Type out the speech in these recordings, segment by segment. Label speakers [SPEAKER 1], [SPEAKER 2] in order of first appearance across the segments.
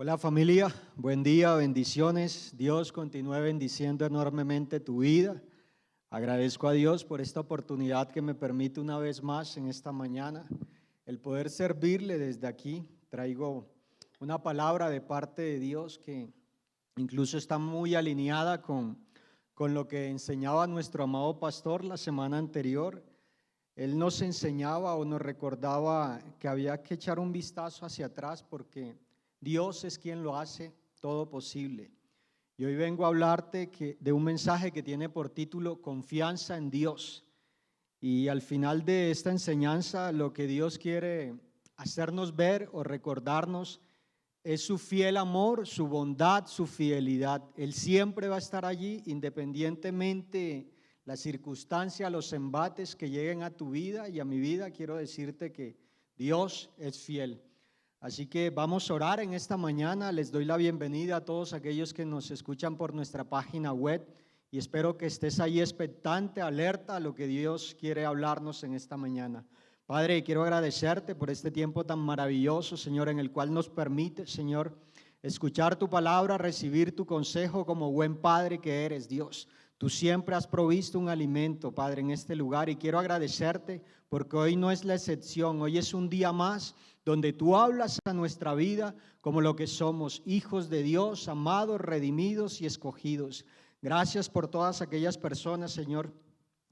[SPEAKER 1] Hola familia, buen día, bendiciones. Dios continúe bendiciendo enormemente tu vida. Agradezco a Dios por esta oportunidad que me permite una vez más en esta mañana el poder servirle desde aquí. Traigo una palabra de parte de Dios que incluso está muy alineada con lo que enseñaba nuestro amado pastor la semana anterior. Él nos enseñaba o nos recordaba que había que echar un vistazo hacia atrás porque Dios es quien lo hace todo posible. Y hoy vengo a hablarte de un mensaje que tiene por título Confianza en Dios. Y al final de esta enseñanza lo que Dios quiere hacernos ver o recordarnos es su fiel amor, su bondad, su fidelidad. Él siempre va a estar allí independientemente la circunstancia, los embates que lleguen a tu vida y a mi vida. Quiero decirte que Dios es fiel. Así que vamos a orar en esta mañana. Les doy la bienvenida a todos aquellos que nos escuchan por nuestra página web y espero que estés ahí expectante, alerta a lo que Dios quiere hablarnos en esta mañana. Padre, quiero agradecerte por este tiempo tan maravilloso, Señor, en el cual nos permite, Señor, escuchar tu palabra, recibir tu consejo como buen Padre que eres, Dios. Tú siempre has provisto un alimento, Padre, en este lugar y quiero agradecerte porque hoy no es la excepción. Hoy es un día más donde tú hablas a nuestra vida como lo que somos, hijos de Dios, amados, redimidos y escogidos. Gracias por todas aquellas personas, Señor,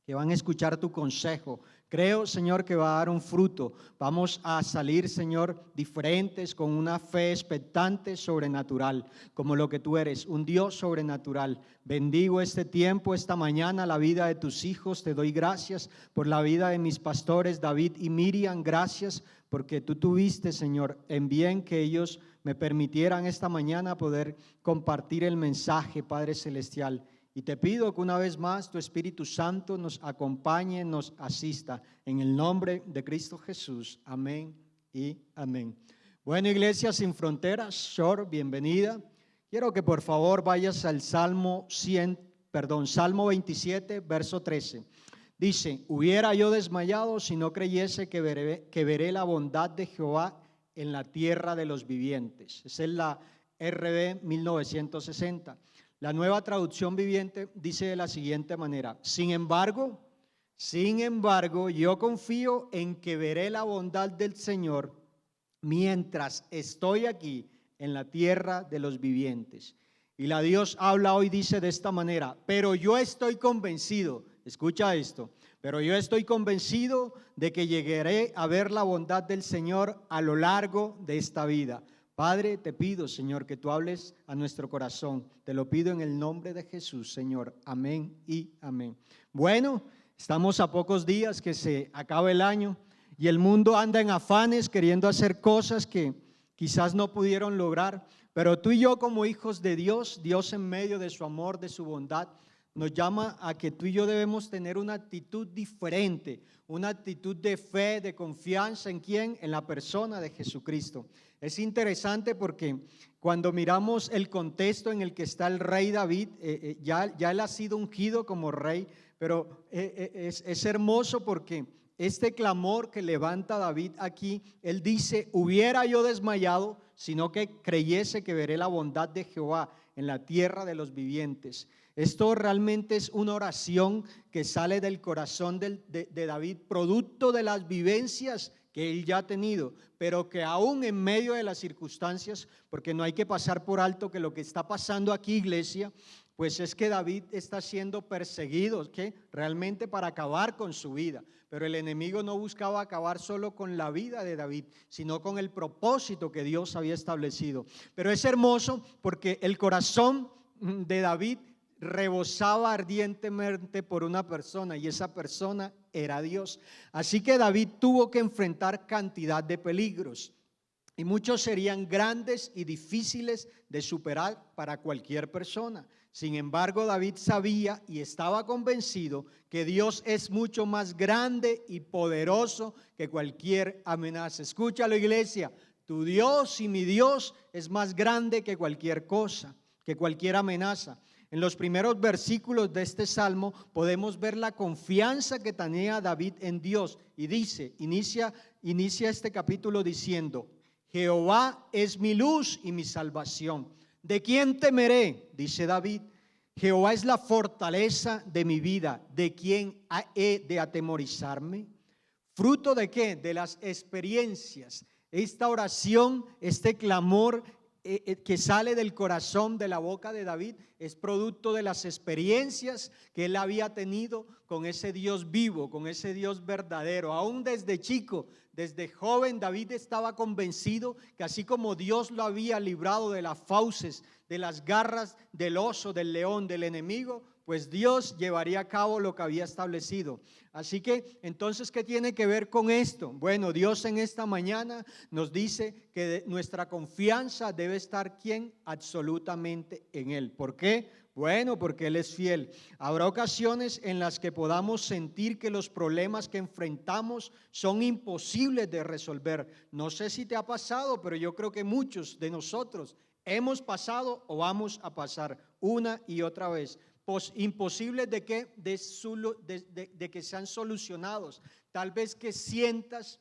[SPEAKER 1] que van a escuchar tu consejo. Creo, Señor, que va a dar un fruto. Vamos a salir, Señor, diferentes, con una fe expectante, sobrenatural, como lo que tú eres, un Dios sobrenatural. Bendigo este tiempo, esta mañana, la vida de tus hijos. Te doy gracias por la vida de mis pastores, David y Miriam. Gracias porque tú tuviste, Señor, en bien que ellos me permitieran esta mañana poder compartir el mensaje, Padre Celestial. Y te pido que una vez más tu Espíritu Santo nos acompañe, nos asista. En el nombre de Cristo Jesús. Amén y amén. Bueno, Iglesia Sin Fronteras, Shore, bienvenida. Quiero que por favor vayas al Salmo 27, verso 13. Dice: hubiera yo desmayado si no creyese que veré la bondad de Jehová en la tierra de los vivientes. Esa es la RB 1960. La Nueva Traducción Viviente dice de la siguiente manera: sin embargo, yo confío en que veré la bondad del Señor mientras estoy aquí en la tierra de los vivientes. Y la Dios habla hoy, dice de esta manera: pero yo estoy convencido, escucha esto, pero yo estoy convencido de que llegaré a ver la bondad del Señor a lo largo de esta vida. Padre, te pido, Señor, que tú hables a nuestro corazón. Te lo pido en el nombre de Jesús, Señor. Amén y amén. Bueno, estamos a pocos días que se acabe el año y el mundo anda en afanes queriendo hacer cosas que quizás no pudieron lograr. Pero tú y yo, como hijos de Dios, Dios en medio de su amor, de su bondad, nos llama a que tú y yo debemos tener una actitud diferente, una actitud de fe, de confianza. ¿En quién? En la persona de Jesucristo. Es interesante porque cuando miramos el contexto en el que está el rey David, ya él ha sido ungido como rey, pero es hermoso porque este clamor que levanta David aquí, él dice: hubiera yo desmayado, sino que creyese que veré la bondad de Jehová en la tierra de los vivientes. Esto realmente es una oración que sale del corazón de David, producto de las vivencias que él ya ha tenido, pero que aún en medio de las circunstancias, porque no hay que pasar por alto que lo que está pasando aquí, iglesia, pues es que David está siendo perseguido, ¿qué? Realmente para acabar con su vida. Pero el enemigo no buscaba acabar solo con la vida de David, sino con el propósito que Dios había establecido. Pero es hermoso porque el corazón de David rebosaba ardientemente por una persona, y esa persona era Dios. Así que David tuvo que enfrentar cantidad de peligros, y muchos serían grandes y difíciles de superar para cualquier persona. Sin embargo, David sabía y estaba convencido que Dios es mucho más grande y poderoso que cualquier amenaza. Escúchalo, iglesia: tu Dios y mi Dios es más grande que cualquier cosa, que cualquier amenaza. En los primeros versículos de este salmo podemos ver la confianza que tenía David en Dios. Y dice, inicia este capítulo diciendo: Jehová es mi luz y mi salvación. ¿De quién temeré?, dice David. Jehová es la fortaleza de mi vida. ¿De quién he de atemorizarme? ¿Fruto de qué? De las experiencias. Esta oración, este clamor que sale del corazón, de la boca de David, es producto de las experiencias que él había tenido con ese Dios vivo, con ese Dios verdadero. Aún desde chico, desde joven, David estaba convencido que así como Dios lo había librado de las fauces, de las garras del oso, del león, del enemigo, pues Dios llevaría a cabo lo que había establecido. Así que, entonces, ¿qué tiene que ver con esto? Bueno, Dios en esta mañana nos dice que nuestra confianza debe estar, ¿quién? Absolutamente en Él. ¿Por qué? Bueno, porque Él es fiel. Habrá ocasiones en las que podamos sentir que los problemas que enfrentamos son imposibles de resolver. No sé si te ha pasado, pero yo creo que muchos de nosotros hemos pasado o vamos a pasar una y otra vez. Imposibles de que, de que sean solucionados. Tal vez que sientas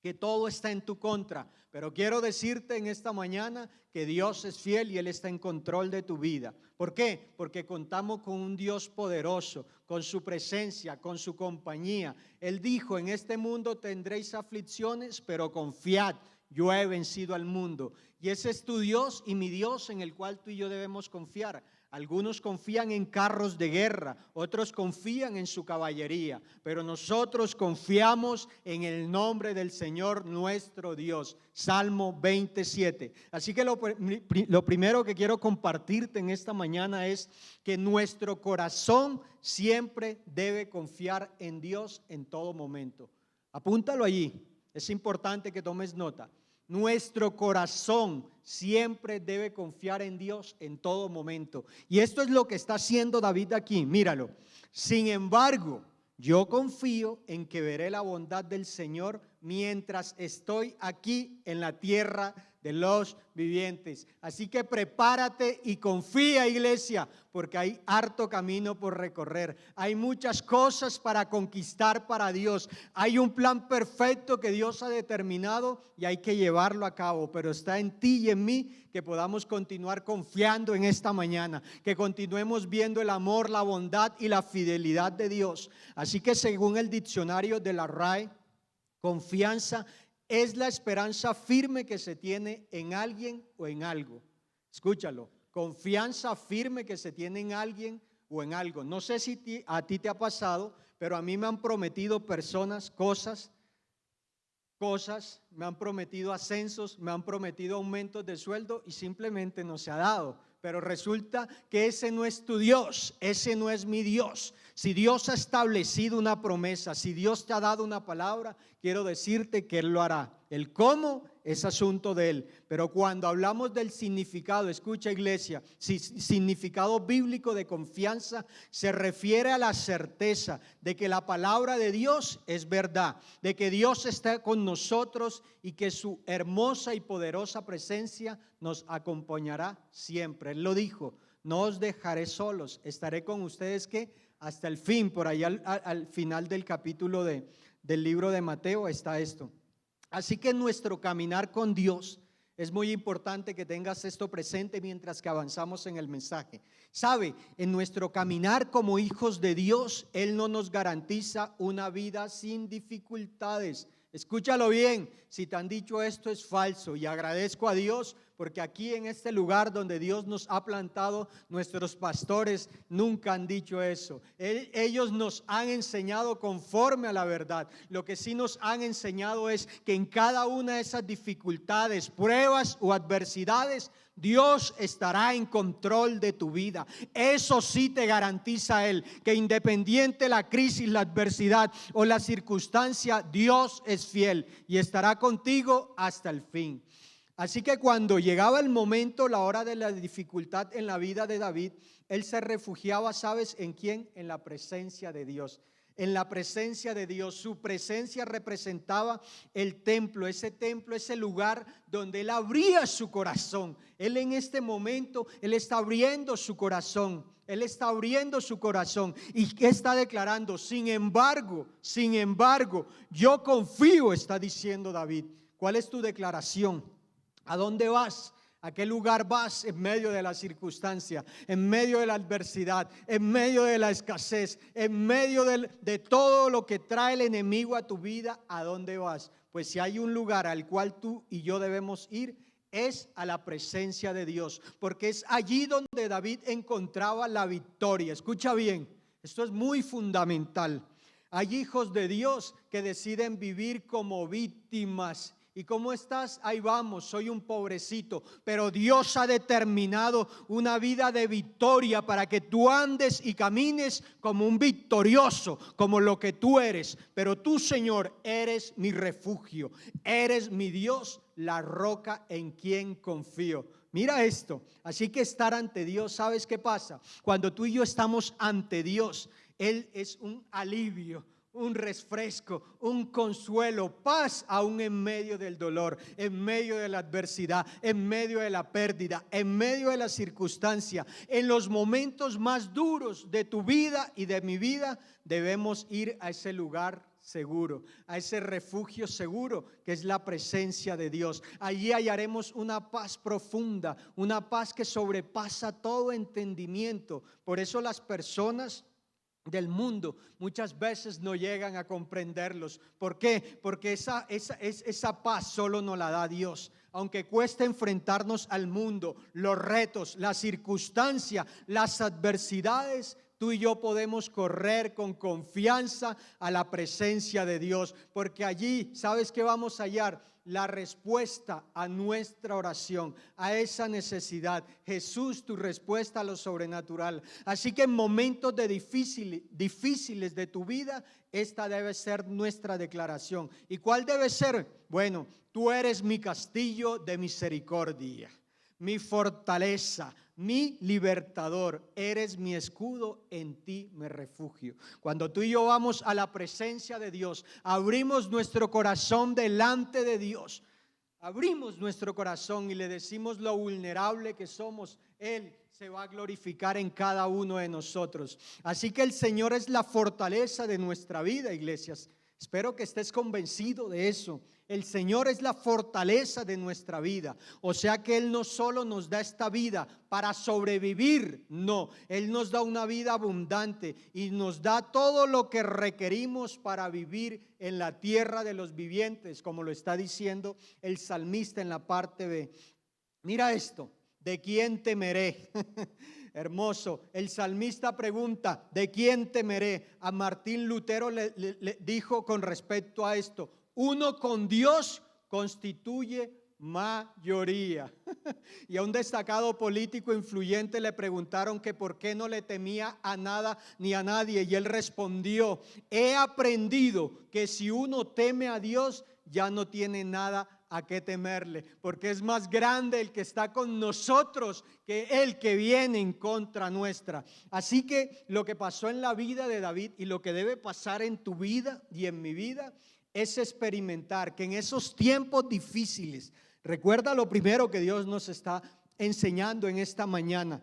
[SPEAKER 1] que todo está en tu contra, pero quiero decirte en esta mañana que Dios es fiel y Él está en control de tu vida. ¿Por qué? Porque contamos con un Dios poderoso, con su presencia, con su compañía. Él dijo: en este mundo tendréis aflicciones, pero confiad, yo he vencido al mundo. Y ese es tu Dios y mi Dios, en el cual tú y yo debemos confiar. Algunos confían en carros de guerra, otros confían en su caballería, pero nosotros confiamos en el nombre del Señor nuestro Dios. Salmo 27. Así que lo primero que quiero compartirte en esta mañana es que nuestro corazón siempre debe confiar en Dios en todo momento. Apúntalo allí, es importante que tomes nota. Nuestro corazón siempre debe confiar en Dios en todo momento. Y esto es lo que está haciendo David aquí, míralo. Sin embargo, yo confío en que veré la bondad del Señor mientras estoy aquí en la tierra de los vivientes. Así que prepárate y confía, iglesia, porque hay harto camino por recorrer. Hay muchas cosas para conquistar para Dios. Hay un plan perfecto que Dios ha determinado y hay que llevarlo a cabo, pero está en ti y en mí que podamos continuar confiando en esta mañana, que continuemos viendo el amor, la bondad y la fidelidad de Dios. Así que según el diccionario de la RAE, confianza es la esperanza firme que se tiene en alguien o en algo. Escúchalo, confianza firme que se tiene en alguien o en algo. No sé si a ti te ha pasado, pero a mí me han prometido personas, cosas, me han prometido ascensos, me han prometido aumentos de sueldo y simplemente no se ha dado. Pero resulta que ese no es tu Dios, ese no es mi Dios. Si Dios ha establecido una promesa, si Dios te ha dado una palabra, quiero decirte que Él lo hará. El cómo es asunto de Él. Pero cuando hablamos del significado, escucha, iglesia, significado bíblico de confianza se refiere a la certeza de que la palabra de Dios es verdad, de que Dios está con nosotros y que su hermosa y poderosa presencia nos acompañará siempre. Él lo dijo: no os dejaré solos, estaré con ustedes que hasta el fin. Por allá al final del capítulo del libro de Mateo está esto. Así que en nuestro caminar con Dios es muy importante que tengas esto presente mientras que avanzamos en el mensaje. Sabe, en nuestro caminar como hijos de Dios, Él no nos garantiza una vida sin dificultades. Escúchalo bien, si te han dicho esto es falso, y agradezco a Dios porque aquí en este lugar donde Dios nos ha plantado, nuestros pastores nunca han dicho eso. Ellos nos han enseñado conforme a la verdad. Lo que sí nos han enseñado es que en cada una de esas dificultades, pruebas o adversidades, Dios estará en control de tu vida. Eso sí te garantiza Él, que independiente la crisis, la adversidad o la circunstancia, Dios es fiel y estará contigo hasta el fin. Así que cuando llegaba el momento, la hora de la dificultad en la vida de David, él se refugiaba, ¿sabes en quién? En la presencia de Dios. En la presencia de Dios. Su presencia representaba el templo, ese lugar donde él abría su corazón. Él en este momento, él está abriendo su corazón. Él está abriendo su corazón. ¿Y qué está declarando? Sin embargo, yo confío, está diciendo David. ¿Cuál es tu declaración? ¿A dónde vas? ¿A qué lugar vas en medio de la circunstancia, en medio de la adversidad, en medio de la escasez, en medio de todo lo que trae el enemigo a tu vida? ¿A dónde vas? Pues si hay un lugar al cual tú y yo debemos ir, es a la presencia de Dios, porque es allí donde David encontraba la victoria. Escucha bien, esto es muy fundamental. Hay hijos de Dios que deciden vivir como víctimas. ¿Y cómo estás? Ahí vamos, soy un pobrecito, pero Dios ha determinado una vida de victoria para que tú andes y camines como un victorioso, como lo que tú eres. Pero tú, Señor, eres mi refugio, eres mi Dios, la roca en quien confío. Mira esto, así que estar ante Dios, ¿sabes qué pasa? Cuando tú y yo estamos ante Dios, Él es un alivio, un refresco, un consuelo, paz aún en medio del dolor, en medio de la adversidad, en medio de la pérdida, en medio de la circunstancia. En los momentos más duros de tu vida y de mi vida, debemos ir a ese lugar seguro, a ese refugio seguro que es la presencia de Dios. Allí hallaremos una paz profunda, una paz que sobrepasa todo entendimiento. Por eso las personas del mundo muchas veces no llegan a comprenderlos. ¿Por qué? Porque esa paz solo nos la da Dios. Aunque cueste enfrentarnos al mundo, los retos, la circunstancia, las adversidades, tú y yo podemos correr con confianza a la presencia de Dios, porque allí, ¿sabes qué vamos a hallar? La respuesta a nuestra oración, a esa necesidad. Jesús, tu respuesta a lo sobrenatural. Así que en momentos de difíciles de tu vida, esta debe ser nuestra declaración. ¿Y cuál debe ser? Bueno, tú eres mi castillo de misericordia, mi fortaleza, mi libertador, eres mi escudo, en ti me refugio. Cuando tú y yo vamos a la presencia de Dios, abrimos nuestro corazón delante de Dios, abrimos nuestro corazón y le decimos lo vulnerable que somos, Él se va a glorificar en cada uno de nosotros. Así que el Señor es la fortaleza de nuestra vida, iglesias. Espero que estés convencido de eso. El Señor es la fortaleza de nuestra vida. O sea que Él no solo nos da esta vida para sobrevivir, no. Él nos da una vida abundante y nos da todo lo que requerimos para vivir en la tierra de los vivientes, como lo está diciendo el salmista en la parte B. Mira esto, ¿de quién temeré? Hermoso. El salmista pregunta, ¿de quién temeré? A Martín Lutero le dijo con respecto a esto: uno con Dios constituye mayoría. Y a un destacado político influyente le preguntaron que por qué no le temía a nada ni a nadie, y él respondió: he aprendido que si uno teme a Dios, ya no tiene nada a qué temerle, porque es más grande el que está con nosotros que el que viene en contra nuestra. Así que lo que pasó en la vida de David y lo que debe pasar en tu vida y en mi vida es experimentar que en esos tiempos difíciles, recuerda lo primero que Dios nos está enseñando en esta mañana,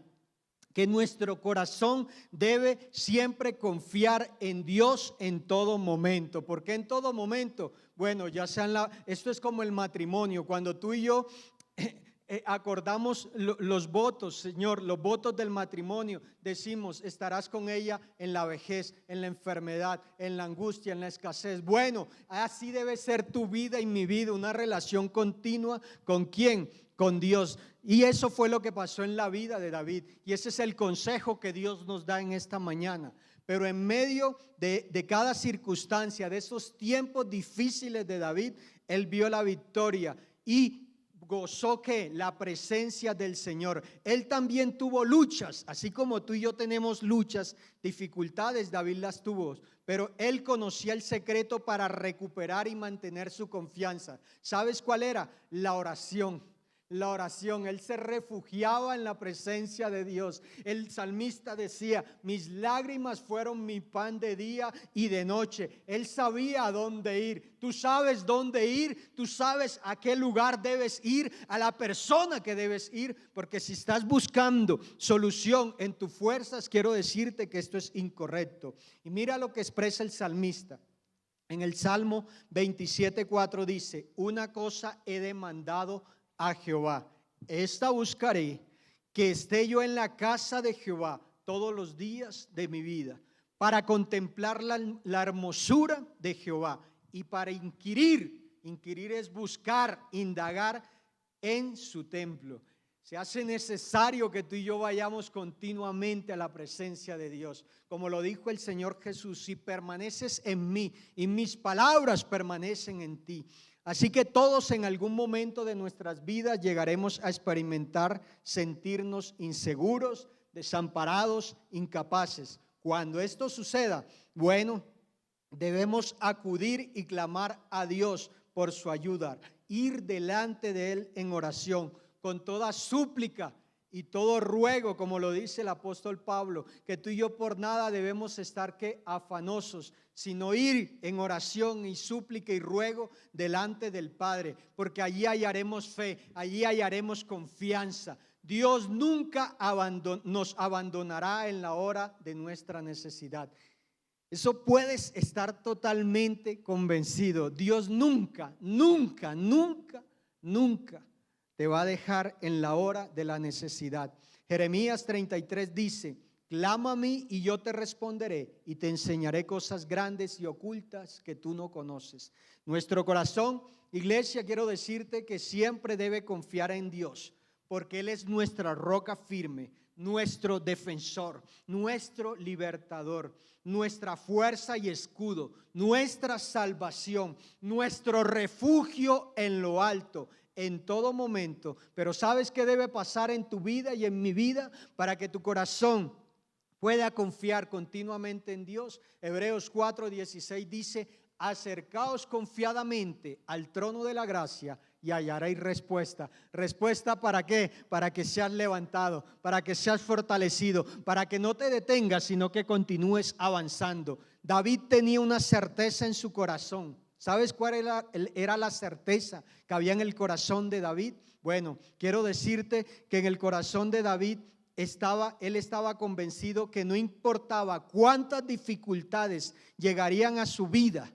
[SPEAKER 1] que nuestro corazón debe siempre confiar en Dios en todo momento. ¿Por qué en todo momento? Bueno, ya sea esto es como el matrimonio. Cuando tú y yo acordamos los votos, Señor, los votos del matrimonio, decimos: estarás con ella en la vejez, en la enfermedad, en la angustia, en la escasez. Bueno, así debe ser tu vida y mi vida, una relación continua. ¿Con quién? Con Dios. Y eso fue lo que pasó en la vida de David, y ese es el consejo que Dios nos da en esta mañana. Pero en medio de cada circunstancia, de esos tiempos difíciles de David, él vio la victoria y gozó que la presencia del Señor. Él también tuvo luchas, así como tú y yo tenemos luchas, dificultades, David las tuvo, pero él conocía el secreto para recuperar y mantener su confianza. ¿Sabes cuál era? La oración. La oración, él se refugiaba en la presencia de Dios. El salmista decía: mis lágrimas fueron mi pan de día y de noche. Él sabía a dónde ir. Tú sabes dónde ir, tú sabes a qué lugar debes ir, a la persona que debes ir, porque si estás buscando solución en tus fuerzas, quiero decirte que esto es incorrecto. Y mira lo que expresa el salmista. En el Salmo 27:4 dice: una cosa he demandado a Jehová. Esta buscaré, que esté yo en la casa de Jehová todos los días de mi vida, para contemplar la hermosura de Jehová y para inquirir es buscar, indagar en su templo. Se hace necesario que tú y yo vayamos continuamente a la presencia de Dios. Como lo dijo el Señor Jesús, si permaneces en mí y mis palabras permanecen en ti. Así que todos en algún momento de nuestras vidas llegaremos a experimentar, sentirnos inseguros, desamparados, incapaces. Cuando esto suceda, bueno, debemos acudir y clamar a Dios por su ayuda, ir delante de Él en oración, con toda súplica y todo ruego, como lo dice el apóstol Pablo, que tú y yo por nada debemos estar afanosos, sino ir en oración y súplica y ruego delante del Padre, porque allí hallaremos fe, allí hallaremos confianza. Dios nunca nos abandonará en la hora de nuestra necesidad. Eso puedes estar totalmente convencido. Dios nunca, nunca, nunca, nunca te va a dejar en la hora de la necesidad. Jeremías 33 dice: clama a mí y yo te responderé y te enseñaré cosas grandes y ocultas que tú no conoces. Nuestro corazón, iglesia, quiero decirte que siempre debe confiar en Dios, porque Él es nuestra roca firme, nuestro defensor, nuestro libertador, nuestra fuerza y escudo, nuestra salvación, nuestro refugio en lo alto, en todo momento. Pero ¿sabes qué debe pasar en tu vida y en mi vida para que tu corazón pueda confiar continuamente en Dios? Hebreos 4:16 dice: acercaos confiadamente al trono de la gracia y hallaréis respuesta. ¿Respuesta para qué? Para que seas levantado, para que seas fortalecido, para que no te detengas, sino que continúes avanzando. David tenía una certeza en su corazón. ¿Sabes cuál era la certeza que había en el corazón de David? Bueno, quiero decirte que en el corazón de David él estaba convencido que no importaba cuántas dificultades llegarían a su vida,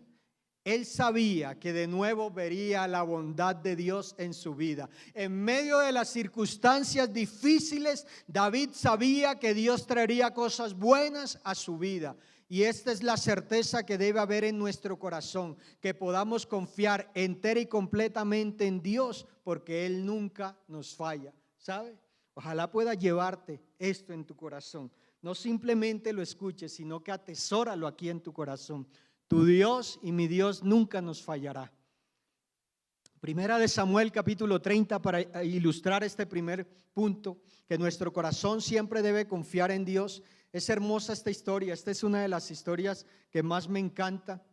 [SPEAKER 1] él sabía que de nuevo vería la bondad de Dios en su vida. En medio de las circunstancias difíciles, David sabía que Dios traería cosas buenas a su vida. Y esta es la certeza que debe haber en nuestro corazón, que podamos confiar entera y completamente en Dios, porque Él nunca nos falla, ¿sabe? Ojalá pueda llevarte esto en tu corazón. No simplemente lo escuches, sino que atesóralo aquí en tu corazón. Tu Dios y mi Dios nunca nos fallará. Primera de Samuel capítulo 30, para ilustrar este primer punto, que nuestro corazón siempre debe confiar en Dios. Es hermosa esta historia. Esta es una de las historias que más me encanta.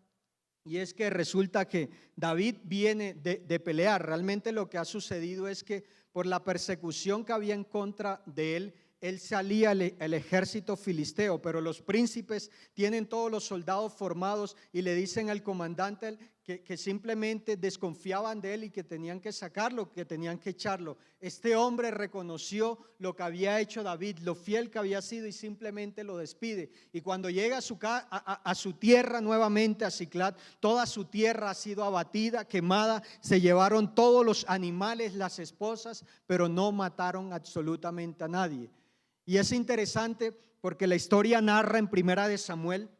[SPEAKER 1] Y es que resulta que David viene de pelear. Realmente lo que ha sucedido es que por la persecución que había en contra de él salía el ejército filisteo, pero los príncipes tienen todos los soldados formados y le dicen al comandante que simplemente desconfiaban de él y que tenían que sacarlo, que tenían que echarlo. Este hombre reconoció lo que había hecho David, lo fiel que había sido, y simplemente lo despide. Y cuando llega a su tierra nuevamente, a Siclag, toda su tierra ha sido abatida, quemada. Se llevaron todos los animales, las esposas, pero no mataron absolutamente a nadie. Y es interesante porque la historia narra en Primera de Samuel,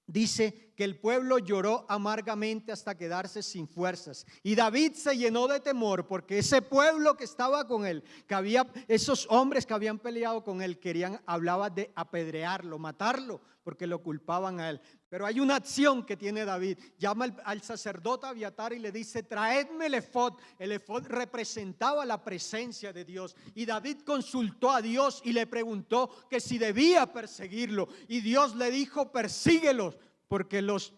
[SPEAKER 1] dice que el pueblo lloró amargamente hasta quedarse sin fuerzas. Y David se llenó de temor porque ese pueblo que estaba con él, que había esos hombres que habían peleado con él, hablaba de apedrearlo, matarlo, porque lo culpaban a él. Pero hay una acción que tiene David. Llama al sacerdote Abiatar y le dice: traedme el efod. El efod representaba la presencia de Dios. Y David consultó a Dios y le preguntó que si debía perseguirlo. Y Dios le dijo: persíguelos, porque los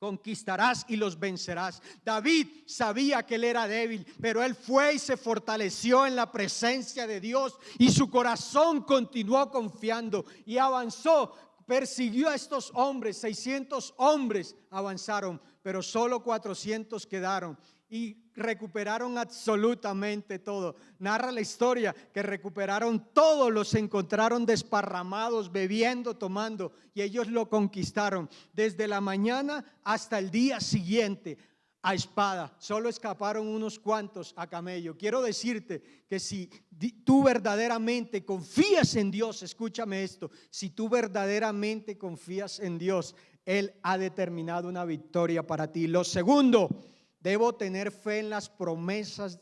[SPEAKER 1] conquistarás y los vencerás. David sabía que él era débil, pero él fue y se fortaleció en la presencia de Dios, y su corazón continuó confiando y avanzó. Persiguió a estos hombres, 600 hombres avanzaron, pero solo 400 quedaron y recuperaron absolutamente todo. Narra la historia que recuperaron todo, los encontraron desparramados, bebiendo, tomando, y ellos lo conquistaron desde la mañana hasta el día siguiente. a espada, solo escaparon unos cuantos a camello. Quiero decirte que si tú verdaderamente confías en Dios, escúchame esto, si tú verdaderamente confías en Dios, Él ha determinado una victoria para ti. Lo segundo, debo tener fe en las promesas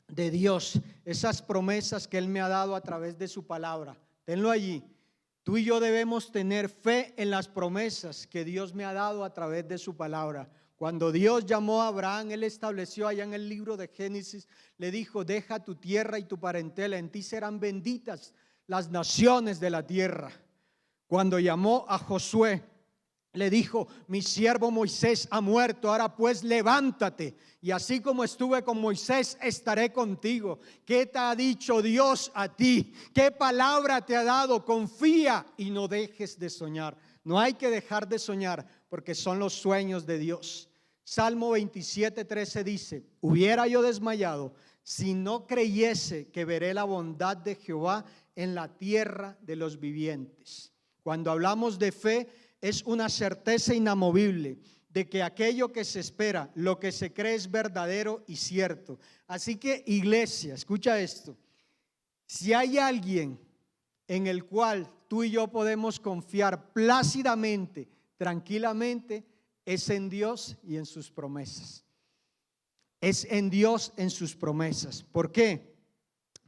[SPEAKER 1] de Dios, esas promesas que Él me ha dado a través de su palabra. Tenlo allí. Tú y yo debemos tener fe en las promesas que Dios me ha dado a través de su palabra. Cuando Dios llamó a Abraham, Él estableció allá en el libro de Génesis, le dijo: deja tu tierra y tu parentela, en ti serán benditas las naciones de la tierra. Cuando llamó a Josué, le dijo: mi siervo Moisés ha muerto, ahora pues levántate, y así como estuve con Moisés, estaré contigo. ¿Qué te ha dicho Dios a ti? ¿Qué palabra te ha dado? Confía y no dejes de soñar. No hay que dejar de soñar, porque son los sueños de Dios. Salmo 27:13 dice: hubiera yo desmayado si no creyese que veré la bondad de Jehová en la tierra de los vivientes. Cuando hablamos de fe, es una certeza inamovible de que aquello que se espera, lo que se cree, es verdadero y cierto. Así que, iglesia, escucha esto: si hay alguien en el cual tú y yo podemos confiar plácidamente, tranquilamente, es en Dios y en sus promesas. Es en Dios, en sus promesas. ¿Por qué?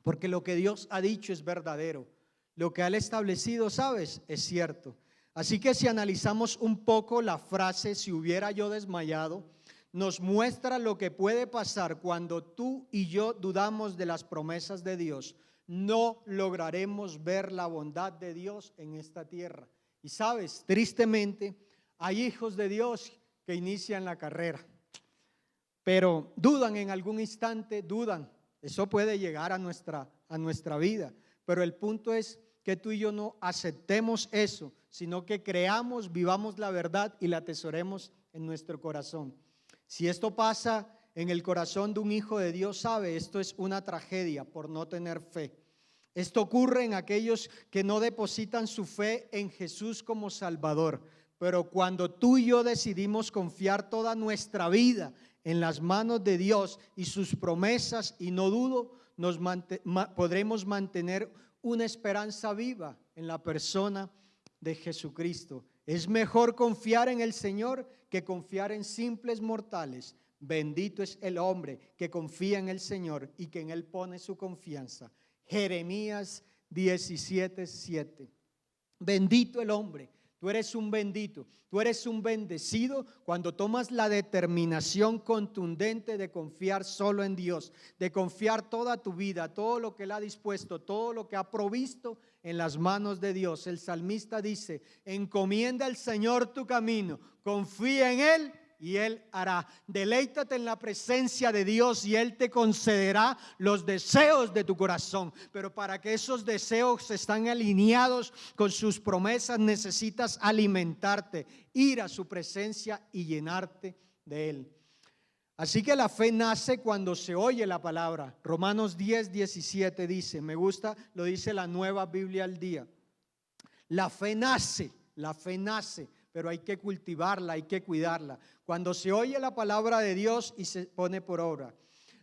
[SPEAKER 1] Porque lo que Dios ha dicho es verdadero. Lo que Él ha establecido, ¿sabes?, es cierto. Así que si analizamos un poco la frase "si hubiera yo desmayado", nos muestra lo que puede pasar cuando tú y yo dudamos de las promesas de Dios. No lograremos ver la bondad de Dios en esta tierra. Y sabes, tristemente, hay hijos de Dios que inician la carrera, pero dudan en algún instante, dudan. Eso puede llegar a nuestra vida, pero el punto es que tú y yo no aceptemos eso, sino que creamos, vivamos la verdad y la atesoremos en nuestro corazón. Si esto pasa en el corazón de un hijo de Dios, sabe, esto es una tragedia por no tener fe. Esto ocurre en aquellos que no depositan su fe en Jesús como Salvador. Pero cuando tú y yo decidimos confiar toda nuestra vida en las manos de Dios y sus promesas, y no dudo, podremos mantener una esperanza viva en la persona de Jesucristo. Es mejor confiar en el Señor que confiar en simples mortales. Bendito es el hombre que confía en el Señor y que en Él pone su confianza. Jeremías 17:7. Bendito el hombre. Tú eres un bendito, tú eres un bendecido cuando tomas la determinación contundente de confiar solo en Dios, de confiar toda tu vida, todo lo que Él ha dispuesto, todo lo que ha provisto en las manos de Dios. El salmista dice: encomienda al Señor tu camino, confía en Él y Él hará. Deleítate en la presencia de Dios y Él te concederá los deseos de tu corazón. Pero para que esos deseos estén alineados con sus promesas, necesitas alimentarte, ir a su presencia y llenarte de Él. Así que la fe nace cuando se oye la palabra. Romanos 10:17 dice, me gusta, lo dice la Nueva Biblia al Día. La fe nace, pero hay que cultivarla, hay que cuidarla. Cuando se oye la palabra de Dios y se pone por obra.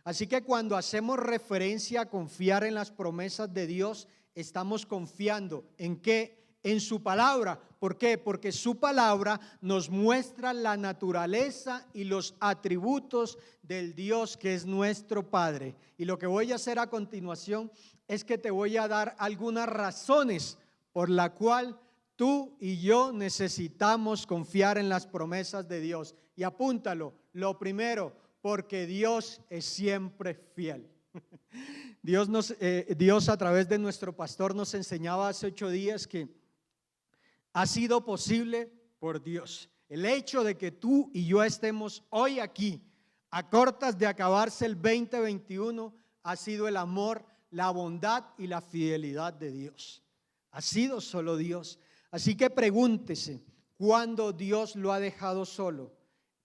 [SPEAKER 1] Así que cuando hacemos referencia a confiar en las promesas de Dios, estamos confiando ¿en qué? En su palabra. ¿Por qué? Porque su palabra nos muestra la naturaleza y los atributos del Dios que es nuestro Padre. Y lo que voy a hacer a continuación es que te voy a dar algunas razones por la cual tú y yo necesitamos confiar en las promesas de Dios. Y apúntalo, lo primero, porque Dios es siempre fiel. Dios a través de nuestro pastor nos enseñaba hace 8 días que ha sido posible por Dios. El hecho de que tú y yo estemos hoy aquí, a cortas de acabarse el 2021, ha sido el amor, la bondad y la fidelidad de Dios. Ha sido solo Dios. Así que pregúntese, ¿cuándo Dios lo ha dejado solo?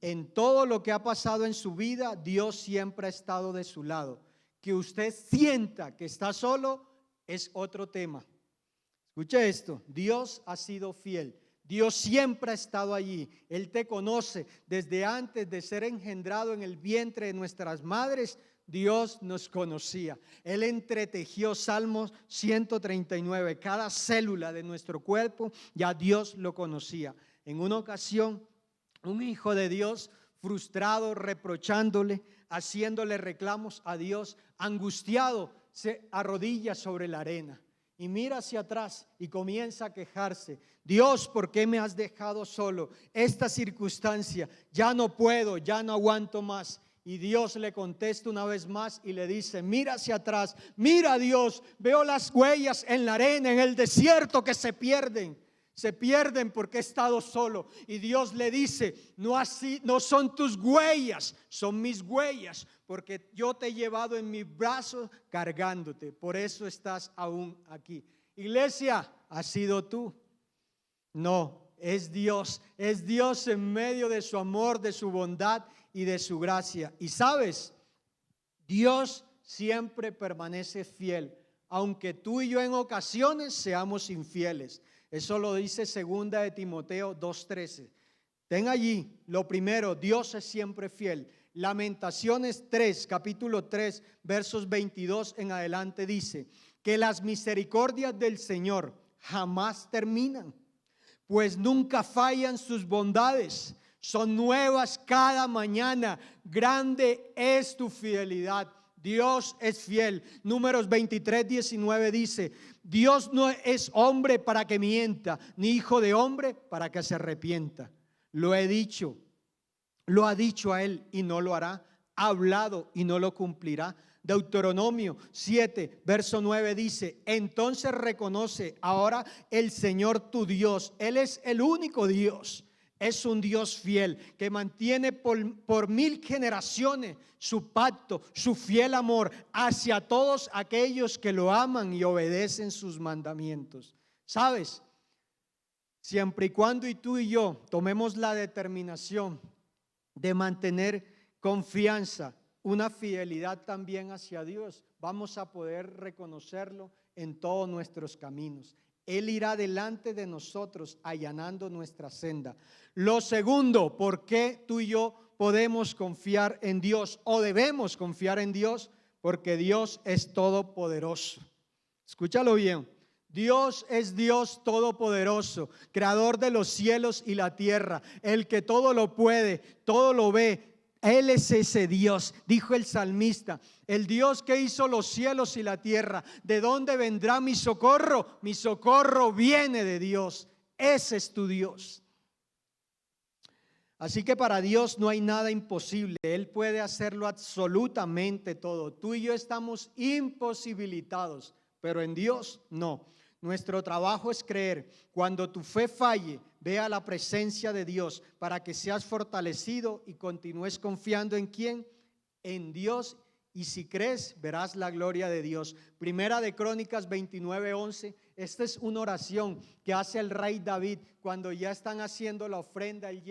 [SPEAKER 1] En todo lo que ha pasado en su vida, Dios siempre ha estado de su lado. Que usted sienta que está solo es otro tema. Escuche esto, Dios ha sido fiel. Dios siempre ha estado allí. Él te conoce desde antes de ser engendrado en el vientre de nuestras madres. Dios nos conocía. Él entretejió Salmos 139. Cada célula de nuestro cuerpo ya Dios lo conocía. En una ocasión, un hijo de Dios, frustrado, reprochándole, haciéndole reclamos a Dios, angustiado, se arrodilla sobre la arena y mira hacia atrás y comienza a quejarse. Dios, ¿por qué me has dejado solo? Esta circunstancia, ya no puedo, ya no aguanto más. Y Dios le contesta una vez más y le dice: mira hacia atrás, mira, Dios, veo las huellas en la arena, en el desierto, que se pierden porque he estado solo. Y Dios le dice: no así, no son tus huellas, son mis huellas, porque yo te he llevado en mis brazos cargándote, por eso estás aún aquí. Iglesia, ¿has sido tú? No, es Dios en medio de su amor, de su bondad y de su gracia. Y sabes, Dios siempre permanece fiel, aunque tú y yo en ocasiones seamos infieles. Eso lo dice 2 de Timoteo 2:13. Ten allí lo primero: Dios es siempre fiel. Lamentaciones 3, capítulo 3, versos 22 en adelante dice que las misericordias del Señor jamás terminan, pues nunca fallan sus bondades. Son nuevas cada mañana. Grande es tu fidelidad. Dios es fiel. Números 23:19 dice: Dios no es hombre para que mienta, ni hijo de hombre para que se arrepienta. Lo ha dicho a él y no lo hará. Ha hablado y no lo cumplirá. Deuteronomio 7, verso 9 dice: entonces reconoce ahora el Señor tu Dios. Él es el único Dios. Es un Dios fiel que mantiene por 1000 generaciones su pacto, su fiel amor hacia todos aquellos que lo aman y obedecen sus mandamientos. ¿Sabes? Siempre y cuando tú y yo tomemos la determinación de mantener confianza, una fidelidad también hacia Dios, vamos a poder reconocerlo en todos nuestros caminos. Él irá delante de nosotros allanando nuestra senda. Lo segundo, ¿por qué tú y yo podemos confiar en Dios o debemos confiar en Dios? Porque Dios es todopoderoso. Escúchalo bien. Dios es Dios todopoderoso, creador de los cielos y la tierra, el que todo lo puede, todo lo ve. Él es ese Dios, dijo el salmista, el Dios que hizo los cielos y la tierra. ¿De dónde vendrá mi socorro? Mi socorro viene de Dios. Ese es tu Dios. Así que para Dios no hay nada imposible. Él puede hacerlo absolutamente todo. Tú y yo estamos imposibilitados, pero en Dios no. Nuestro trabajo es creer. Cuando tu fe falle, ve a la presencia de Dios para que seas fortalecido y continúes confiando ¿en quién? En Dios. Y si crees, verás la gloria de Dios. Primera de Crónicas 29:11. Esta es una oración que hace el rey David cuando ya están haciendo la ofrenda. Él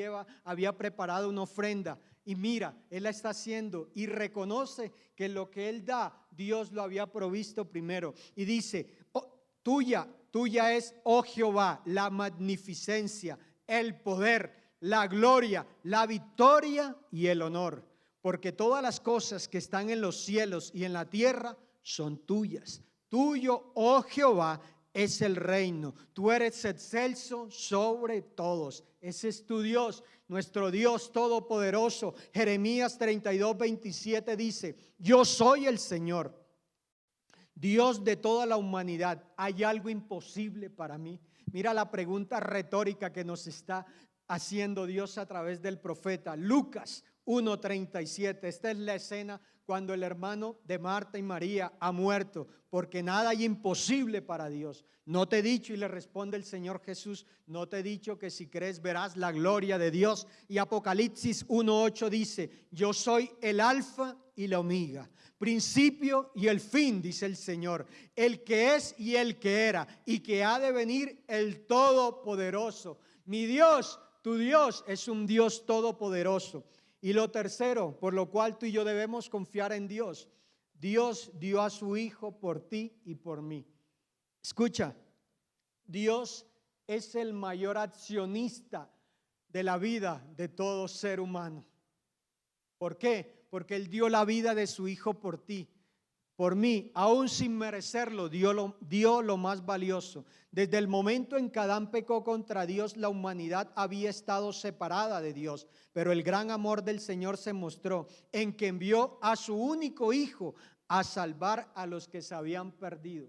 [SPEAKER 1] había preparado una ofrenda. Y mira, él la está haciendo y reconoce que lo que él da, Dios lo había provisto primero. Y dice: Tuya es, oh Jehová, la magnificencia, el poder, la gloria, la victoria y el honor. Porque todas las cosas que están en los cielos y en la tierra son tuyas. Tuyo, oh Jehová, es el reino. Tú eres excelso sobre todos. Ese es tu Dios, nuestro Dios todopoderoso. Jeremías 32:27 dice: yo soy el Señor, Dios de toda la humanidad. ¿Hay algo imposible para mí? Mira la pregunta retórica que nos está haciendo Dios a través del profeta. Lucas 1:37. Esta es la escena cuando el hermano de Marta y María ha muerto, porque nada hay imposible para Dios. No te he dicho, y le responde el Señor Jesús, no te he dicho que si crees verás la gloria de Dios. Y Apocalipsis 1:8 dice: yo soy el alfa y la omega, principio y el fin, dice el Señor, el que es y el que era y que ha de venir, el todopoderoso. Mi Dios, tu Dios, es un Dios todopoderoso. Y lo tercero, por lo cual tú y yo debemos confiar en Dios: Dios dio a su Hijo por ti y por mí. Escucha, Dios es el mayor accionista de la vida de todo ser humano. ¿Por qué? Porque Él dio la vida de su Hijo por ti, por mí, aún sin merecerlo, dio lo más valioso. Desde el momento en que Adán pecó contra Dios, la humanidad había estado separada de Dios, pero el gran amor del Señor se mostró en que envió a su único Hijo a salvar a los que se habían perdido.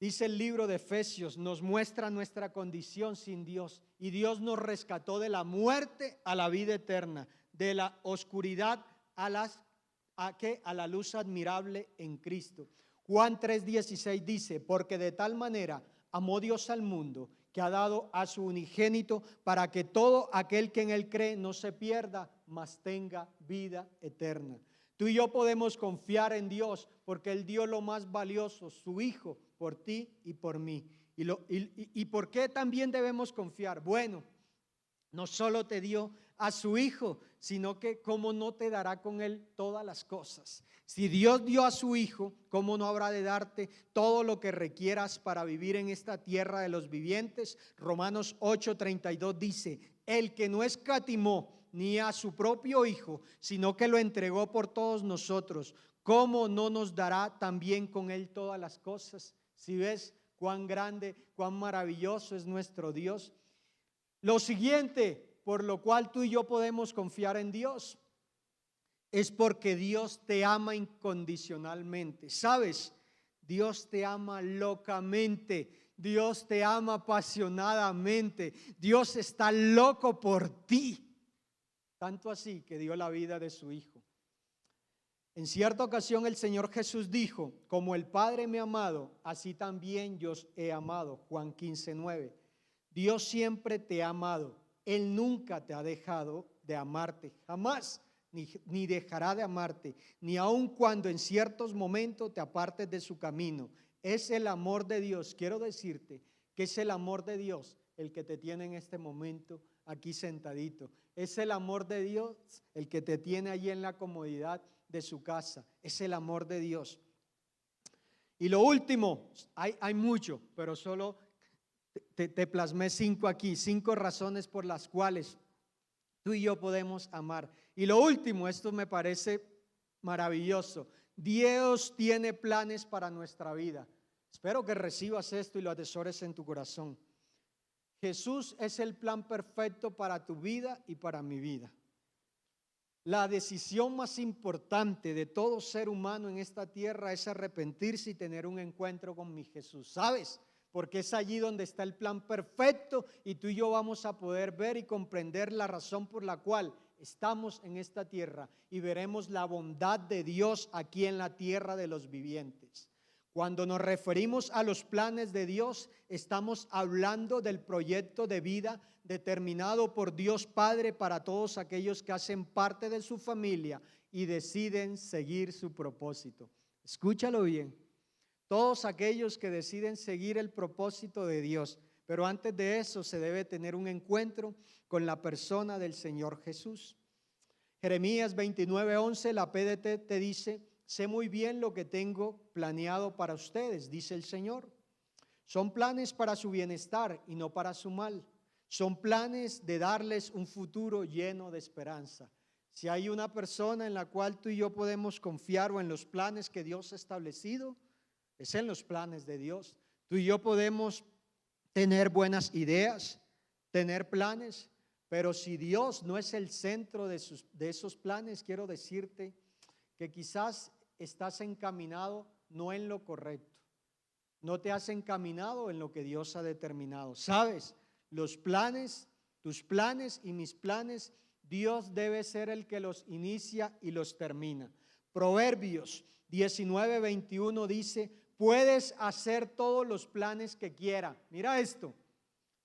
[SPEAKER 1] Dice el libro de Efesios, nos muestra nuestra condición sin Dios, y Dios nos rescató de la muerte a la vida eterna, de la oscuridad a la luz admirable en Cristo. Juan 3:16 dice, porque de tal manera amó Dios al mundo, que ha dado a su unigénito, para que todo aquel que en Él cree no se pierda, mas tenga vida eterna. Tú y yo podemos confiar en Dios porque Él dio lo más valioso, su Hijo, por ti y por mí. ¿Y por qué también debemos confiar? Bueno, no solo te dio a su Hijo, sino que cómo no te dará con Él todas las cosas. Si Dios dio a su Hijo, ¿cómo no habrá de darte todo lo que requieras para vivir en esta tierra de los vivientes? Romanos 8:32 dice, el que no escatimó ni a su propio Hijo, sino que lo entregó por todos nosotros, ¿cómo no nos dará también con Él todas las cosas? Si ves cuán grande, cuán maravilloso es nuestro Dios. Lo siguiente, por lo cual tú y yo podemos confiar en Dios, es porque Dios te ama incondicionalmente. ¿Sabes? Dios te ama locamente. Dios te ama apasionadamente. Dios está loco por ti. Tanto así que dio la vida de su Hijo. En cierta ocasión el Señor Jesús dijo, como el Padre me ha amado, así también yo os he amado. Juan 15:9. Dios siempre te ha amado. Él nunca te ha dejado de amarte, jamás, ni dejará de amarte, ni aun cuando en ciertos momentos te apartes de su camino. Es el amor de Dios. Quiero decirte que es el amor de Dios el que te tiene en este momento aquí sentadito. Es el amor de Dios el que te tiene allí en la comodidad de su casa. Es el amor de Dios. Y lo último, hay mucho, pero solo te plasmé 5 aquí, 5 razones por las cuales tú y yo podemos amar. Y lo último, esto me parece maravilloso. Dios tiene planes para nuestra vida. Espero que recibas esto y lo atesores en tu corazón. Jesús es el plan perfecto para tu vida y para mi vida. La decisión más importante de todo ser humano en esta tierra es arrepentirse y tener un encuentro con mi Jesús. ¿Sabes? Porque es allí donde está el plan perfecto y tú y yo vamos a poder ver y comprender la razón por la cual estamos en esta tierra y veremos la bondad de Dios aquí en la tierra de los vivientes. Cuando nos referimos a los planes de Dios, estamos hablando del proyecto de vida determinado por Dios Padre para todos aquellos que hacen parte de su familia y deciden seguir su propósito. Escúchalo bien. Todos aquellos que deciden seguir el propósito de Dios, pero antes de eso se debe tener un encuentro con la persona del Señor Jesús. Jeremías 29:11, la PDT te dice, sé muy bien lo que tengo planeado para ustedes, dice el Señor. Son planes para su bienestar y no para su mal. Son planes de darles un futuro lleno de esperanza. Si hay una persona en la cual tú y yo podemos confiar o en los planes que Dios ha establecido, es en los planes de Dios. Tú y yo podemos tener buenas ideas, tener planes, pero si Dios no es el centro de esos planes, quiero decirte que quizás estás encaminado no en lo correcto. No te has encaminado en lo que Dios ha determinado. ¿Sabes? Los planes, tus planes y mis planes, Dios debe ser el que los inicia y los termina. Proverbios 19:21 dice, puedes hacer todos los planes que quieras. Mira esto,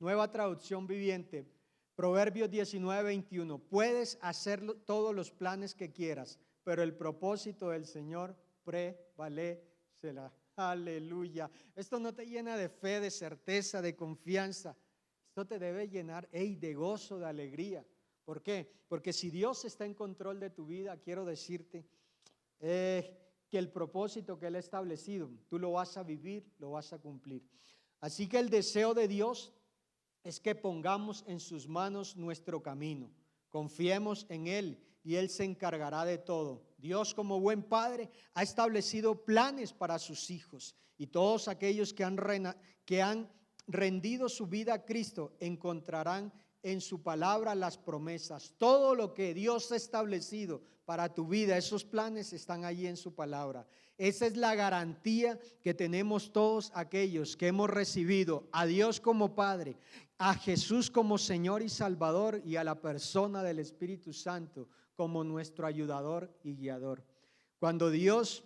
[SPEAKER 1] Nueva Traducción Viviente. Proverbios 19:21. Puedes hacer todos los planes que quieras, pero el propósito del Señor prevalecerá. Aleluya. Esto no te llena de fe, de certeza, de confianza. Esto te debe llenar de gozo, de alegría. ¿Por qué? Porque si Dios está en control de tu vida, quiero decirte que el propósito que Él ha establecido, tú lo vas a vivir, lo vas a cumplir. Así que el deseo de Dios es que pongamos en sus manos nuestro camino, confiemos en Él y Él se encargará de todo. Dios, como buen padre, ha establecido planes para sus hijos, y todos aquellos que han rendido su vida a Cristo encontrarán en su palabra las promesas. Todo lo que Dios ha establecido para tu vida, esos planes están allí en su palabra. Esa es la garantía que tenemos todos aquellos que hemos recibido a Dios como Padre, a Jesús como Señor y Salvador, y a la persona del Espíritu Santo como nuestro ayudador y guiador. Cuando Dios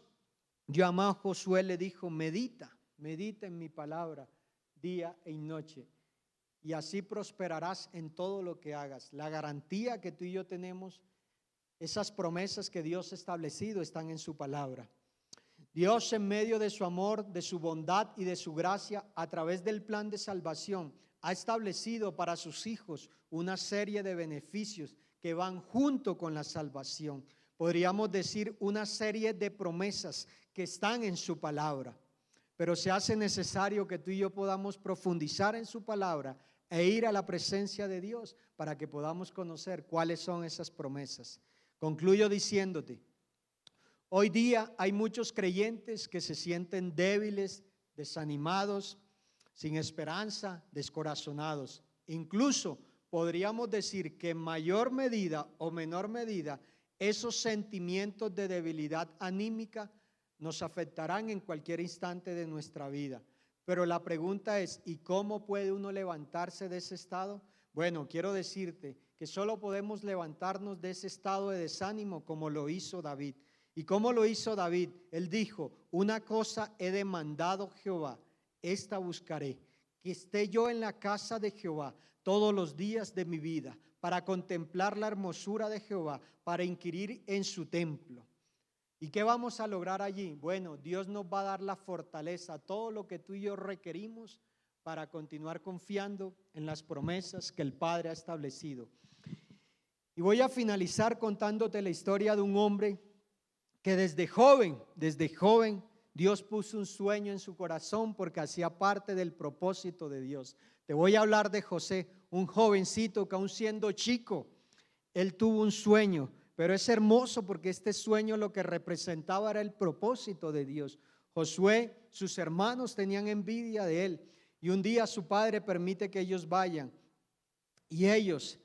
[SPEAKER 1] llamó a Josué, le dijo: medita en mi palabra día y noche, y así prosperarás en todo lo que hagas. La garantía que tú y yo tenemos, esas promesas que Dios ha establecido, están en su palabra. Dios, en medio de su amor, de su bondad y de su gracia, a través del plan de salvación, ha establecido para sus hijos una serie de beneficios que van junto con la salvación. Podríamos decir una serie de promesas que están en su palabra. Pero se hace necesario que tú y yo podamos profundizar en su palabra e ir a la presencia de Dios para que podamos conocer cuáles son esas promesas. Concluyo diciéndote: hoy día hay muchos creyentes que se sienten débiles, desanimados, sin esperanza, descorazonados. Incluso podríamos decir que en mayor medida o menor medida, esos sentimientos de debilidad anímica nos afectarán en cualquier instante de nuestra vida. Pero la pregunta es: ¿y cómo puede uno levantarse de ese estado? Bueno, quiero decirte que solo podemos levantarnos de ese estado de desánimo como lo hizo David. ¿Y cómo lo hizo David? Él dijo: una cosa he demandado Jehová, esta buscaré, que esté yo en la casa de Jehová todos los días de mi vida, para contemplar la hermosura de Jehová, para inquirir en su templo. ¿Y qué vamos a lograr allí? Bueno, Dios nos va a dar la fortaleza, todo lo que tú y yo requerimos para continuar confiando en las promesas que el Padre ha establecido. Y voy a finalizar contándote la historia de un hombre que desde joven, Dios puso un sueño en su corazón porque hacía parte del propósito de Dios. Te voy a hablar de José, un jovencito que aún siendo chico, él tuvo un sueño. Pero es hermoso porque este sueño lo que representaba era el propósito de Dios. Josué, sus hermanos tenían envidia de él, y un día su padre permite que ellos vayan, y ellos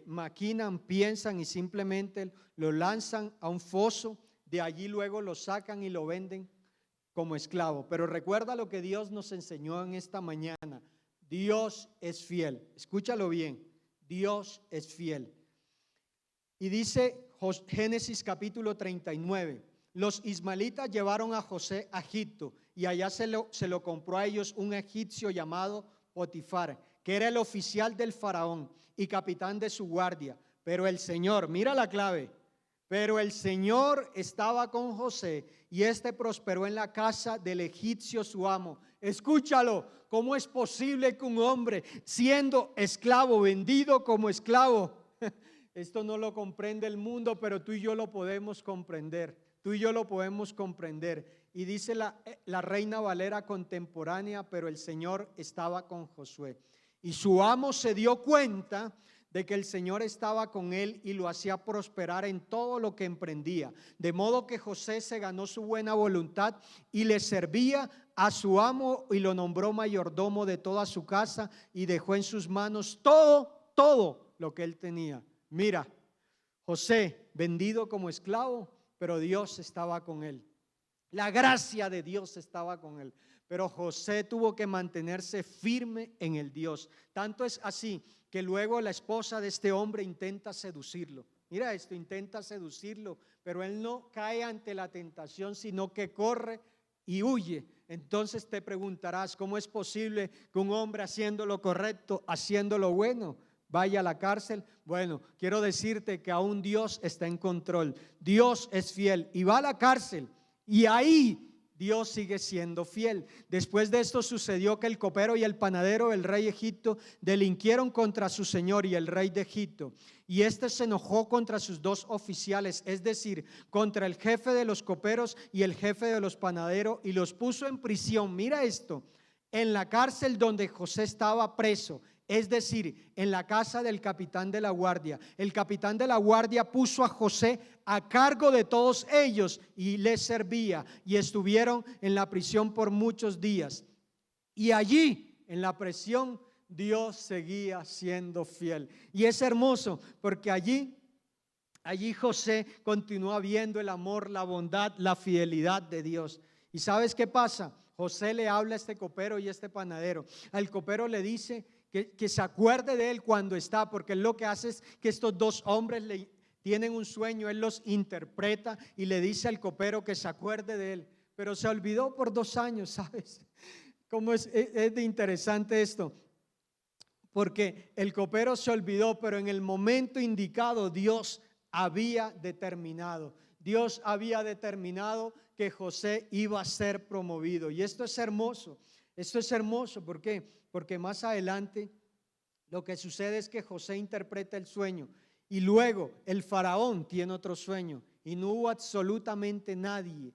[SPEAKER 1] maquinan, piensan y simplemente lo lanzan a un foso. De allí luego lo sacan y lo venden como esclavo. Pero recuerda lo que Dios nos enseñó en esta mañana: Dios es fiel. Escúchalo bien: Dios es fiel. Y dice Génesis capítulo 39, los ismaelitas llevaron a José a Egipto, y allá se lo compró a ellos un egipcio llamado Potifar, que era el oficial del faraón y capitán de su guardia. Pero el Señor, mira la clave, pero el Señor estaba con José, y éste prosperó en la casa del egipcio su amo. Escúchalo: ¿cómo es posible que un hombre, siendo esclavo, vendido como esclavo? Esto no lo comprende el mundo, pero tú y yo lo podemos comprender. Tú y yo lo podemos comprender. Y dice la Reina Valera contemporánea: pero el Señor estaba con Josué. Y su amo se dio cuenta de que el Señor estaba con él y lo hacía prosperar en todo lo que emprendía. De modo que José se ganó su buena voluntad y le servía a su amo, y lo nombró mayordomo de toda su casa, y dejó en sus manos todo lo que él tenía. Mira, José vendido como esclavo, pero Dios estaba con él. La gracia de Dios estaba con él. Pero José tuvo que mantenerse firme en el Dios. Tanto es así que luego la esposa de este hombre intenta seducirlo. Mira esto: intenta seducirlo, pero él no cae ante la tentación, sino que corre y huye. Entonces te preguntarás: ¿cómo es posible que un hombre haciendo lo correcto, haciendo lo bueno, vaya a la cárcel? Bueno, quiero decirte que aún Dios está en control. Dios es fiel y va a la cárcel, y ahí Dios sigue siendo fiel. Después de esto sucedió que el copero y el panadero del rey de Egipto delinquieron contra su señor y el rey de Egipto, y este se enojó contra sus dos oficiales, es decir, contra el jefe de los coperos y el jefe de los panaderos, y los puso en prisión. Mira esto: en la cárcel donde José estaba preso, es decir, en la casa del capitán de la guardia. El capitán de la guardia puso a José a cargo de todos ellos y les servía, y estuvieron en la prisión por muchos días. Y allí, en la prisión, Dios seguía siendo fiel. Y es hermoso porque allí José continúa viendo el amor, la bondad, la fidelidad de Dios. ¿Y sabes qué pasa? José le habla a este copero y a este panadero. Al copero le dice que se acuerde de él cuando está, porque lo que hace es que estos dos hombres tienen un sueño, él los interpreta y le dice al copero que se acuerde de él. Pero se olvidó por 2 años, ¿sabes? ¿Cómo es de interesante esto? Porque el copero se olvidó, pero en el momento indicado Dios había determinado que José iba a ser promovido. Y esto es hermoso. ¿Por qué? Porque más adelante lo que sucede es que José interpreta el sueño y luego el faraón tiene otro sueño y no hubo absolutamente nadie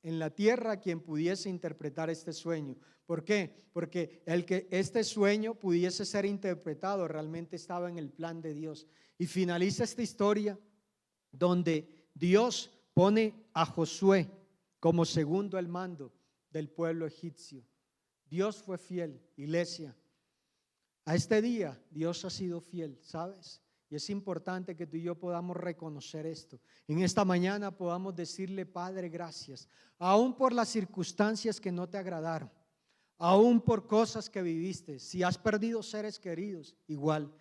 [SPEAKER 1] en la tierra quien pudiese interpretar este sueño. ¿Por qué? Porque el que este sueño pudiese ser interpretado realmente estaba en el plan de Dios. Y finaliza esta historia donde Dios pone a Josué como segundo al mando del pueblo egipcio. Dios fue fiel, iglesia. A este día Dios ha sido fiel, ¿sabes? Y es importante que tú y yo podamos reconocer esto. En esta mañana podamos decirle: Padre, gracias, aún por las circunstancias que no te agradaron, aún por cosas que viviste. Si has perdido seres queridos, igual.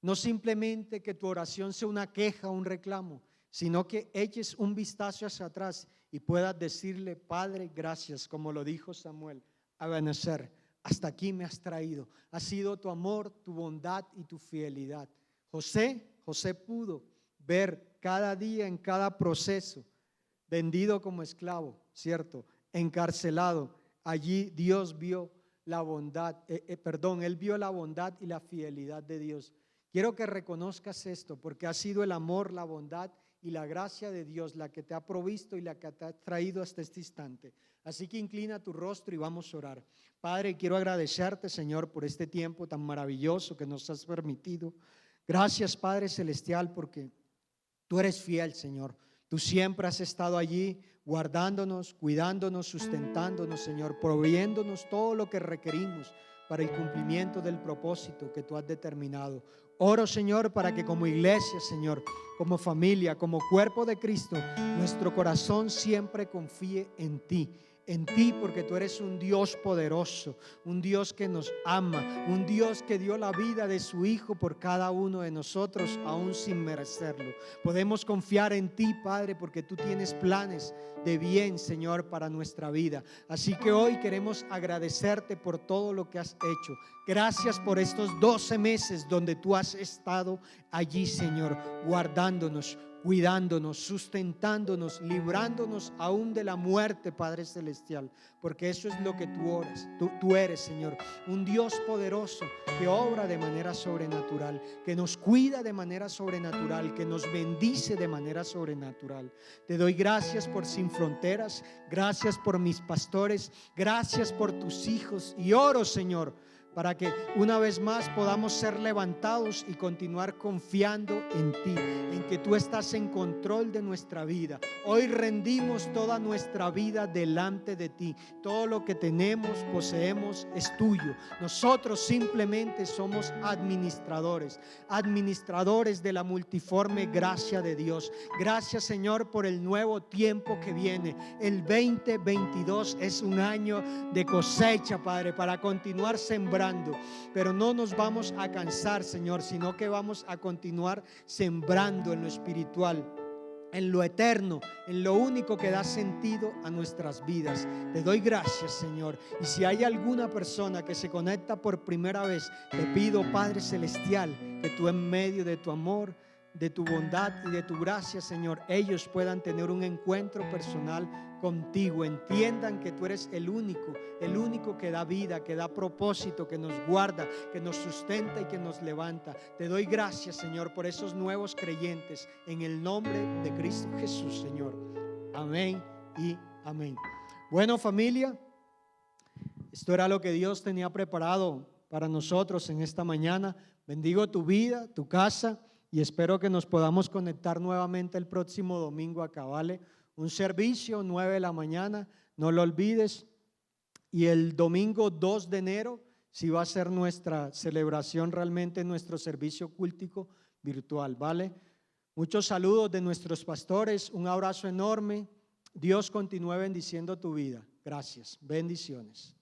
[SPEAKER 1] No simplemente que tu oración sea una queja o un reclamo, sino que eches un vistazo hacia atrás y puedas decirle: Padre, gracias, como lo dijo Samuel a Ebenezer, hasta aquí me has traído. Ha sido tu amor, tu bondad y tu fidelidad. José pudo ver cada día, en cada proceso, vendido como esclavo, ¿cierto? Encarcelado. Allí Dios vio la bondad, él vio la bondad y la fidelidad de Dios. Quiero que reconozcas esto, porque ha sido el amor, la bondad y la gracia de Dios la que te ha provisto y la que te ha traído hasta este instante. Así que inclina tu rostro y vamos a orar. Padre, quiero agradecerte, Señor, por este tiempo tan maravilloso que nos has permitido. Gracias, Padre Celestial, porque tú eres fiel, Señor. Tú siempre has estado allí guardándonos, cuidándonos, sustentándonos, Señor, proveyéndonos todo lo que requerimos para el cumplimiento del propósito que tú has determinado. Oro, Señor, para que como iglesia, Señor, como familia, como cuerpo de Cristo, nuestro corazón siempre confíe en ti, porque tú eres un Dios poderoso, un Dios que nos ama, un Dios que dio la vida de su Hijo por cada uno de nosotros, aún sin merecerlo. Podemos confiar en ti, Padre, porque tú tienes planes de bien, Señor, para nuestra vida. Así que hoy queremos agradecerte por todo lo que has hecho. Gracias por estos 12 meses donde tú has estado allí, Señor, guardándonos, cuidándonos, sustentándonos, librándonos aún de la muerte, Padre Celestial, porque eso es lo que tú eres, Señor, un Dios poderoso que obra de manera sobrenatural, que nos cuida de manera sobrenatural, que nos bendice de manera sobrenatural. Te doy gracias por Sin Fronteras, gracias por mis pastores, gracias por tus hijos, y oro, Señor, para que una vez más podamos ser levantados y continuar confiando en ti, en que tú estás en control de nuestra vida. Hoy rendimos toda nuestra vida delante de ti. Todo lo que tenemos, poseemos, es tuyo. Nosotros simplemente somos administradores de la multiforme gracia de Dios. Gracias, Señor, por el nuevo tiempo que viene. El 2022 es un año de cosecha, Padre, para continuar sembrando. Pero no nos vamos a cansar, Señor, sino que vamos a continuar sembrando en lo espiritual, en lo eterno, en lo único que da sentido a nuestras vidas. Te doy gracias, Señor. Y si hay alguna persona que se conecta por primera vez, te pido, Padre Celestial, que tú en medio de tu amor, de tu bondad y de tu gracia, Señor, ellos puedan tener un encuentro personal contigo, entiendan que tú eres el único que da vida, que da propósito, que nos guarda, que nos sustenta y que nos levanta. Te doy gracias, Señor, por esos nuevos creyentes, en el nombre de Cristo Jesús, Señor. Amén y amén. Bueno, familia, Esto era lo que Dios tenía preparado para nosotros en esta mañana. Bendigo tu vida, tu casa, y espero que nos podamos conectar nuevamente el próximo domingo acá, ¿vale? Un servicio, 9 de la mañana, no lo olvides. Y el domingo 2 de enero, sí va a ser nuestra celebración, realmente nuestro servicio cultico virtual, ¿vale? Muchos saludos de nuestros pastores, un abrazo enorme. Dios continúe bendiciendo tu vida. Gracias, bendiciones.